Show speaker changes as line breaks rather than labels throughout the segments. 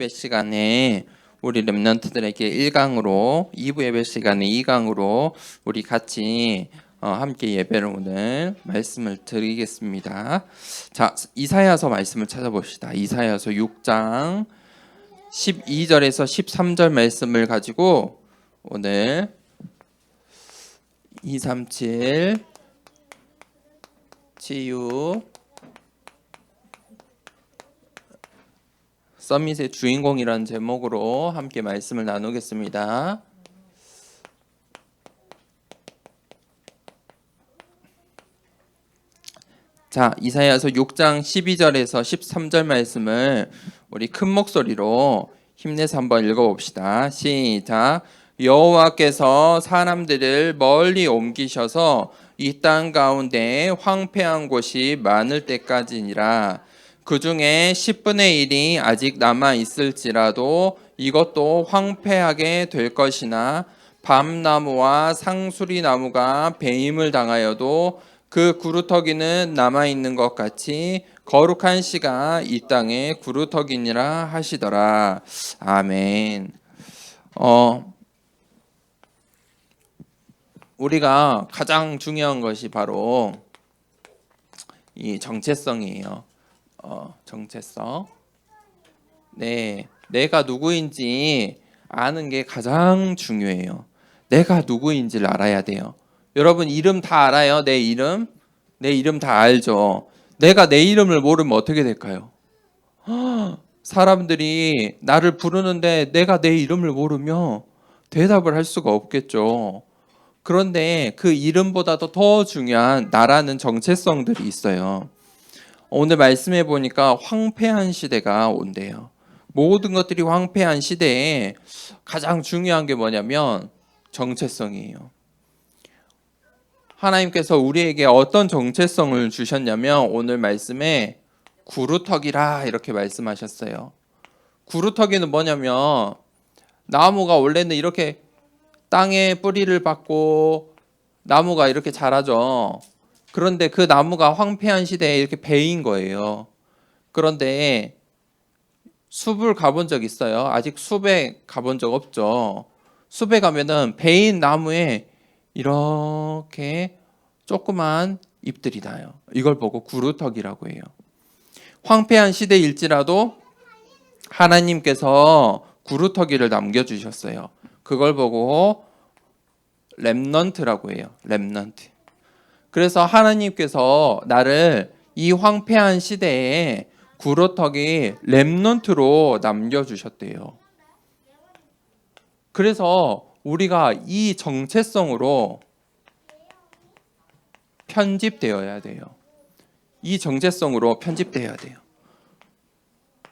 예배 시간에 우리 렘넌트들에게 1강으로 2부 예배 시간에 2강으로 우리 같이 함께 예배를 오늘 말씀을 드리겠습니다. 자, 이사야서 말씀을 찾아봅시다. 이사야서 6장 12절에서 13절 말씀을 가지고 오늘 237 치유 서밋의 주인공이라는 제목으로 함께 말씀을 나누겠습니다. 자, 이사야서 6장 12절에서 13절 말씀을 우리 큰 목소리로 힘내서 한번 읽어봅시다. 시작. 여호와께서 사람들을 멀리 옮기셔서 이 땅 가운데 황폐한 곳이 많을 때까지니라. 그 중에 10분의 1이 아직 남아 있을지라도 이것도 황폐하게 될 것이나 밤나무와 상수리 나무가 배임을 당하여도 그 구루터기는 남아 있는 것 같이 거룩한 씨가 이 땅에 구루터기니라 하시더라. 아멘. 우리가 가장 중요한 것이 바로 이 정체성이에요. 정체성. 네, 내가 누구인지 아는 게 가장 중요해요. 내가 누구인지를 알아야 돼요. 여러분 이름 다 알아요? 내 이름 다 알죠? 내가 내 이름을 모르면 어떻게 될까요? 사람들이 나를 부르는데 내가 내 이름을 모르면 대답을 할 수가 없겠죠. 그런데 그 이름보다도 더 중요한 나라는 정체성들이 있어요. 오늘 말씀해 보니까 황폐한 시대가 온대요. 모든 것들이 황폐한 시대에 가장 중요한 게 뭐냐면 정체성이에요. 하나님께서 우리에게 어떤 정체성을 주셨냐면 오늘 말씀에 구루터기라 이렇게 말씀하셨어요. 구루터기는 뭐냐면 나무가 원래는 이렇게 땅에 뿌리를 받고 나무가 이렇게 자라죠. 그런데 그 나무가 황폐한 시대에 이렇게 베인 거예요. 그런데 숲을 가본 적 있어요? 아직 숲에 가본 적 없죠. 숲에 가면은 베인 나무에 이렇게 조그만 잎들이 나요. 이걸 보고 구루터기라고 해요. 황폐한 시대일지라도 하나님께서 구루터기를 남겨주셨어요. 그걸 보고 렘넌트라고 해요. 렘넌트. 그래서 하나님께서 나를 이 황폐한 시대에 구루터기 렘넌트로 남겨주셨대요. 그래서 우리가 이 정체성으로 편집되어야 돼요. 이 정체성으로 편집되어야 돼요.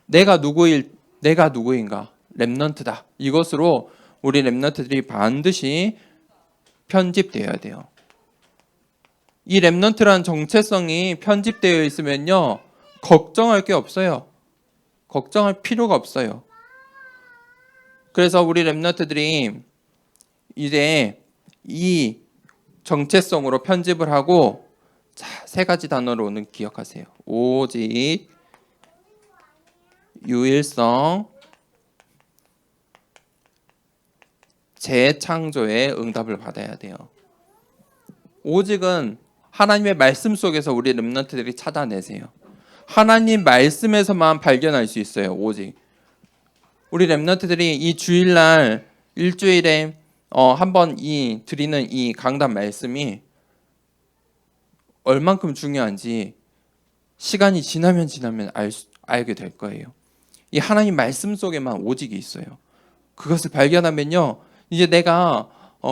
내가 누구인가? 렘넌트다. 이것으로 우리 렘넌트들이 반드시 편집되어야 돼요. 이 렘넌트라는 정체성이 편집되어 있으면요, 걱정할 게 없어요. 걱정할 필요가 없어요. 그래서 우리 렘넌트들이 이제 이 정체성으로 편집을 하고, 자, 세 가지 단어로 오늘 기억하세요. 오직, 유일성, 재창조의 응답을 받아야 돼요. 오직은 하나님의 말씀 속에서 우리 렘넌트들이 찾아내세요. 하나님 말씀에서만 발견할 수 있어요. 오직 우리 렘넌트들이 이 주일날 일주일에 한번 드리는 이 강단 말씀이 얼만큼 중요한지 시간이 지나면 알게 될 거예요. 이 하나님 말씀 속에만 오직이 있어요. 그것을 발견하면요, 이제 내가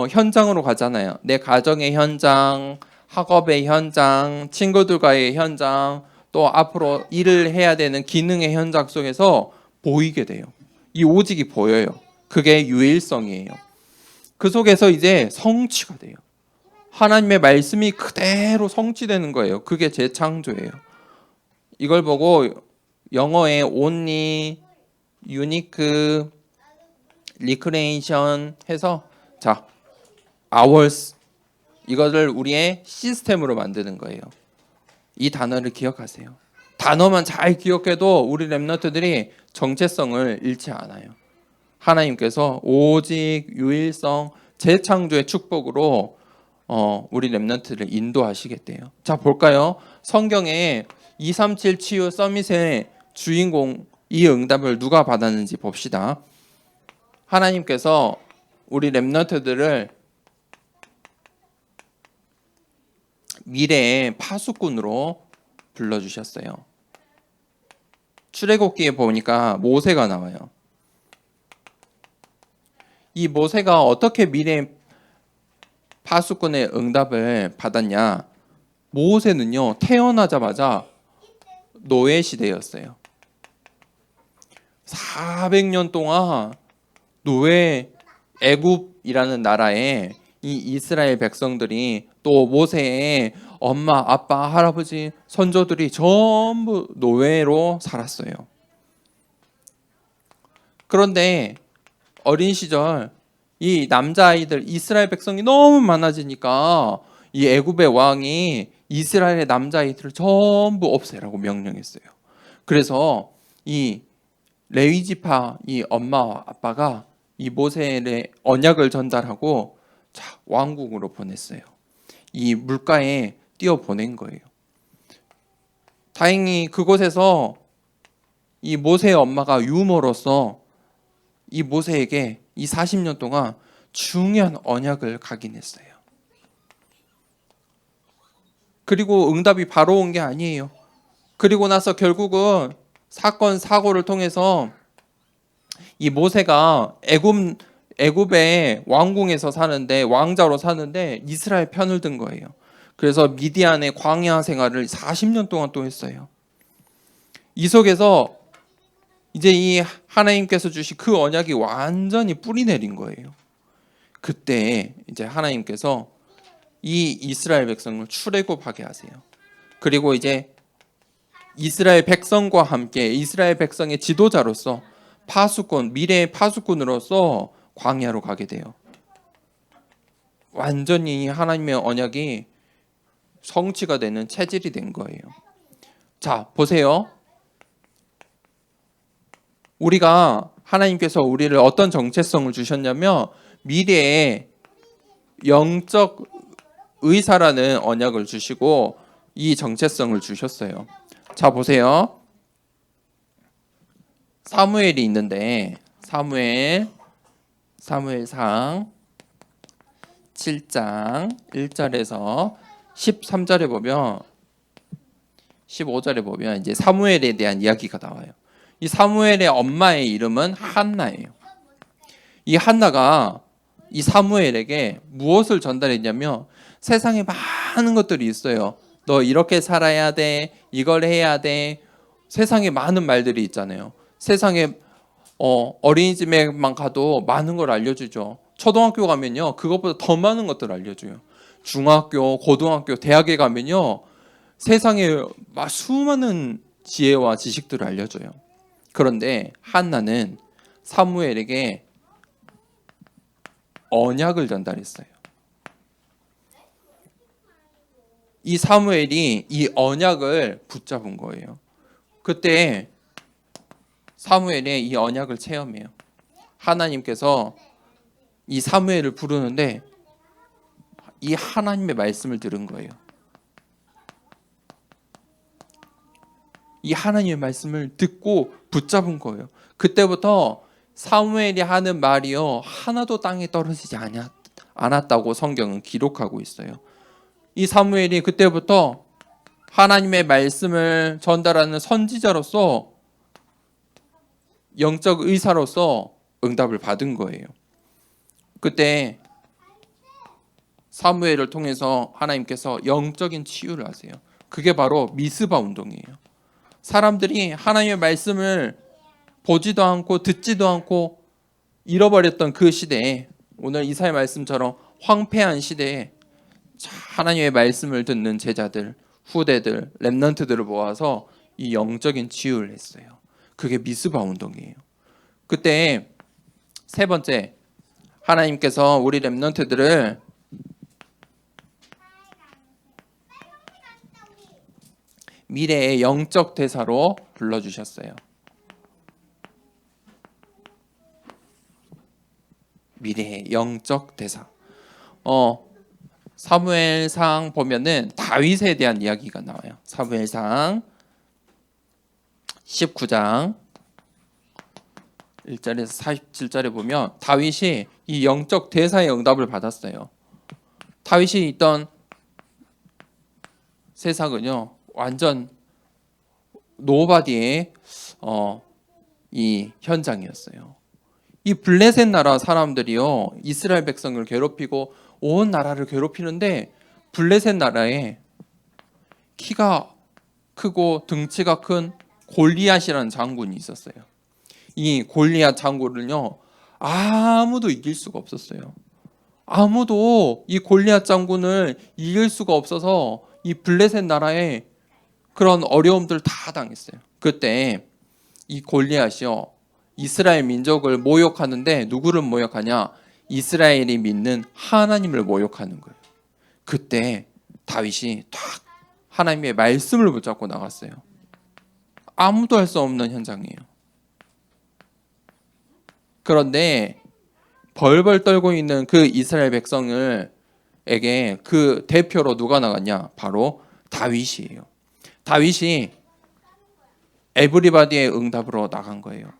현장으로 가잖아요. 내 가정의 현장, 학업의 현장, 친구들과의 현장, 또 앞으로 일을 해야 되는 기능의 현장 속에서 보이게 돼요. 이 오직이 보여요. 그게 유일성이에요. 그 속에서 이제 성취가 돼요. 하나님의 말씀이 그대로 성취되는 거예요. 그게 재창조예요. 이걸 보고 영어의 only, unique, recreation 해서 자, ours 이것을 우리의 시스템으로 만드는 거예요. 이 단어를 기억하세요. 단어만 잘 기억해도 우리 렘넌트들이 정체성을 잃지 않아요. 하나님께서 오직 유일성 재창조의 축복으로 우리 렘넌트를 인도하시겠대요. 자, 볼까요? 성경에 237 치유 서밋의 주인공 이 응답을 누가 받았는지 봅시다. 하나님께서 우리 렘넌트들을 미래의 파수꾼으로 불러주셨어요. 출애굽기에 보니까 모세가 나와요. 이 모세가 어떻게 미래의 파수꾼의 응답을 받았냐? 모세는요, 태어나자마자 노예 시대였어요. 400년 동안 노예 애굽이라는 나라에 이 이스라엘 백성들이 또 모세의 엄마, 아빠, 할아버지, 선조들이 전부 노예로 살았어요. 그런데 어린 시절 이 남자아이들 이스라엘 백성이 너무 많아지니까 이 애굽의 왕이 이스라엘의 남자아이들을 전부 없애라고 명령했어요. 그래서 이 레위지파 이 엄마와 아빠가 이 모세의 언약을 전달하고 왕궁으로 보냈어요. 이 물가에 띄워 보낸 거예요. 다행히 그곳에서 이 모세의 엄마가 유모로서 이 모세에게 이 40년 동안 중요한 언약을 각인했어요. 그리고 응답이 바로 온 게 아니에요. 그리고 나서 결국은 사건 사고를 통해서 이 모세가 애굽의 왕궁에서 사는데 왕자로 사는데 이스라엘 편을 든 거예요. 그래서 미디안의 광야 생활을 40년 동안 또 했어요. 이 속에서 이제 이 하나님께서 주신 그 언약이 완전히 뿌리 내린 거예요. 그때 이제 하나님께서 이 이스라엘 백성을 출애굽하게 하세요. 그리고 이제 이스라엘 백성과 함께 이스라엘 백성의 지도자로서 파수꾼, 미래의 파수꾼으로서 광야로 가게 돼요. 완전히 하나님의 언약이 성취가 되는 체질이 된 거예요. 자, 보세요. 우리가 하나님께서 우리를 어떤 정체성을 주셨냐면 미래의 영적 의사라는 언약을 주시고 이 정체성을 주셨어요. 자, 보세요. 사무엘이 있는데 사무엘상 7장 1절에서 13절에 보면 15절에 보면 이제 사무엘에 대한 이야기가 나와요. 이 사무엘의 엄마의 이름은 한나예요. 이 한나가 이 사무엘에게 무엇을 전달했냐면 세상에 많은 것들이 있어요. 너 이렇게 살아야 돼. 이걸 해야 돼. 세상에 많은 말들이 있잖아요. 세상에 어린이집에만 가도 많은 걸 알려주죠. 초등학교 가면요. 그것보다 더 많은 것들을 알려줘요. 중학교, 고등학교, 대학에 가면요. 세상에 수많은 지혜와 지식들을 알려줘요. 그런데 한나는 사무엘에게 언약을 전달했어요. 이 사무엘이 이 언약을 붙잡은 거예요. 그때 사무엘의 이 언약을 체험해요. 하나님께서 이 사무엘을 부르는데 이 하나님의 말씀을 들은 거예요. 이 하나님의 말씀을 듣고 붙잡은 거예요. 그때부터 사무엘이 하는 말이요 하나도 땅에 떨어지지 않았다고 성경은 기록하고 있어요. 이 사무엘이 그때부터 하나님의 말씀을 전달하는 선지자로서 영적 의사로서 응답을 받은 거예요. 그때 사무엘을 통해서 하나님께서 영적인 치유를 하세요. 그게 바로 미스바 운동이에요. 사람들이 하나님의 말씀을 보지도 않고 듣지도 않고 잃어버렸던 그 시대에 오늘 이사야 말씀처럼 황폐한 시대에 하나님의 말씀을 듣는 제자들, 후대들, 렘넌트들을 모아서 이 영적인 치유를 했어요. 그게 미스바 운동이에요. 그때 세 번째 하나님께서 우리 렘넌트들을 미래의 영적 대사로 불러주셨어요. 미래의 영적 대사. 사무엘상 보면은 다윗에 대한 이야기가 나와요. 사무엘상 19장 1절에서 47절에 보면 다윗이 이 영적 대사의 응답을 받았어요. 다윗이 있던 세상은요 완전 노바디의 이 현장이었어요. 이 블레셋 나라 사람들이요 이스라엘 백성을 괴롭히고 온 나라를 괴롭히는데 블레셋 나라에 키가 크고 등치가 큰 골리앗이라는 장군이 있었어요. 이 골리앗 장군을요 아무도 이길 수가 없었어요. 아무도 이 골리앗 장군을 이길 수가 없어서 이 블레셋 나라에 그런 어려움들 다 당했어요. 그때 이 골리앗이요 이스라엘 민족을 모욕하는데 누구를 모욕하냐? 이스라엘이 믿는 하나님을 모욕하는 거예요. 그때 다윗이 딱 하나님의 말씀을 붙잡고 나갔어요. 아무도 할 수 없는 현장이에요. 그런데 벌벌 떨고 있는 그 이스라엘 백성에게 그 대표로 누가 나갔냐? 바로 다윗이에요. 다윗이 에브리바디의 응답으로 나간 거예요.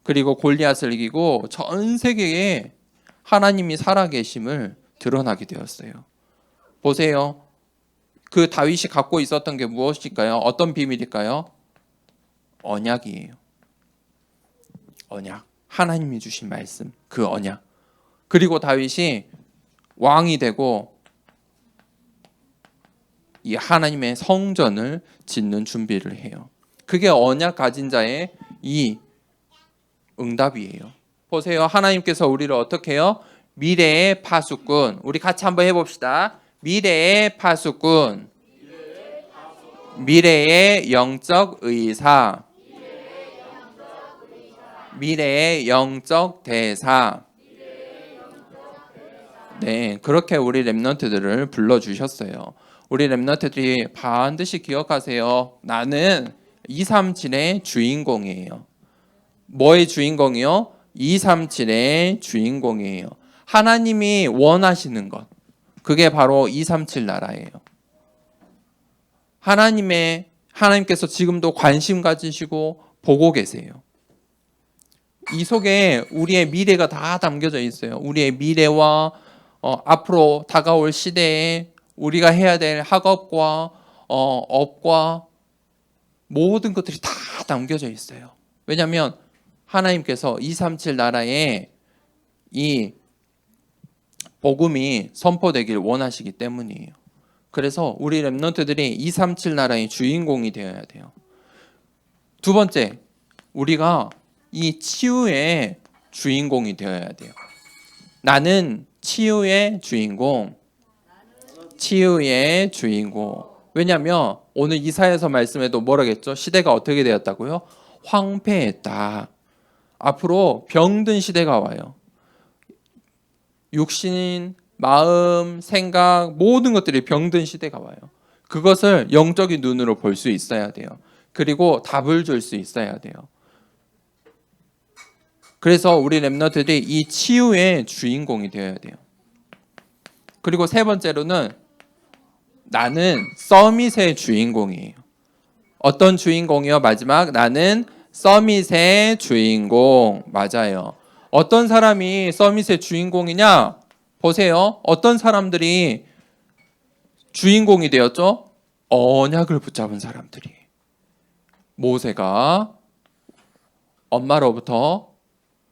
그리고 골리앗을 이기고 전 세계에 하나님이 살아계심을 드러나게 되었어요. 보세요. 그 다윗이 갖고 있었던 게 무엇일까요? 어떤 비밀일까요? 언약이에요. 언약. 하나님이 주신 말씀. 그 언약. 그리고 다윗이 왕이 되고 이 하나님의 성전을 짓는 준비를 해요. 그게 언약 가진 자의 이 응답이에요. 보세요. 하나님께서 우리를 어떻게 해요? 미래의 파수꾼. 우리 같이 한번 해봅시다. 미래의 파수꾼. 미래의 영적 의사. 미래의 영적 대사. 네, 그렇게 우리 렘넌트들을 불러주셨어요. 우리 렘넌트들이 반드시 기억하세요. 나는 237의 주인공이에요. 뭐의 주인공이요? 237의 주인공이에요. 하나님이 원하시는 것. 그게 바로 237 나라예요. 하나님께서 지금도 관심 가지시고 보고 계세요. 이 속에 우리의 미래가 다 담겨져 있어요. 우리의 미래와 앞으로 다가올 시대에 우리가 해야 될 학업과 업과 모든 것들이 다 담겨져 있어요. 왜냐하면 하나님께서 237 나라에 이 복음이 선포되길 원하시기 때문이에요. 그래서 우리 렘넌트들이 237 나라의 주인공이 되어야 돼요. 두 번째, 우리가 이 치유의 주인공이 되어야 돼요. 나는 치유의 주인공. 치유의 주인공. 왜냐하면 오늘 이사야서 말씀에도 뭐라겠죠? 시대가 어떻게 되었다고요? 황폐했다. 앞으로 병든 시대가 와요. 육신, 마음, 생각 모든 것들이 병든 시대가 와요. 그것을 영적인 눈으로 볼 수 있어야 돼요. 그리고 답을 줄 수 있어야 돼요. 그래서 우리 렘너들이 이 치유의 주인공이 되어야 돼요. 그리고 세 번째로는 나는 서밋의 주인공이에요. 어떤 주인공이요? 마지막 나는 서밋의 주인공. 맞아요. 어떤 사람이 서밋의 주인공이냐? 보세요. 어떤 사람들이 주인공이 되었죠? 언약을 붙잡은 사람들이. 모세가 엄마로부터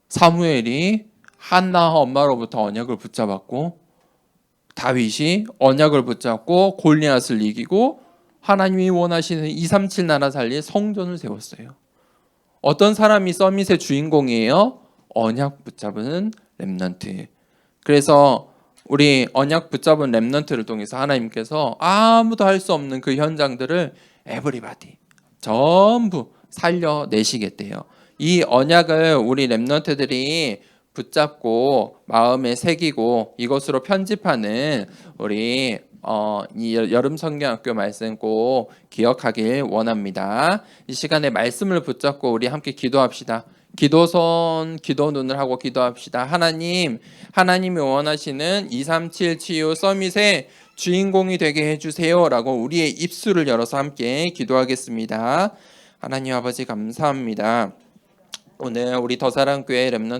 사무엘이 한나 엄마로부터 언약을 붙잡았고 다윗이 언약을 붙잡고 골리앗을 이기고 하나님이 원하시는 237 나라 살릴 성전을 세웠어요. 어떤 사람이 서밋의 주인공이에요? 언약 붙잡은 렘넌트. 그래서 우리 언약 붙잡은 렘넌트를 통해서 하나님께서 아무도 할 수 없는 그 현장들을 에브리바디 전부 살려내시겠대요. 이 언약을 우리 렘넌트들이 붙잡고 마음에 새기고 이것으로 편집하는 우리 이 여름 성경학교 말씀 꼭 기억하길 원합니다. 이 시간에 말씀을 붙잡고 우리 함께 기도합시다. 기도손, 기도 눈을 하고 기도합시다. 하나님, 하나님이 원하시는 237 치유 서밋의 주인공이 되게 해주세요 라고 우리의 입술을 열어서 함께 기도하겠습니다. 하나님 아버지 감사합니다. 오늘 우리 더사랑교회 렘넌트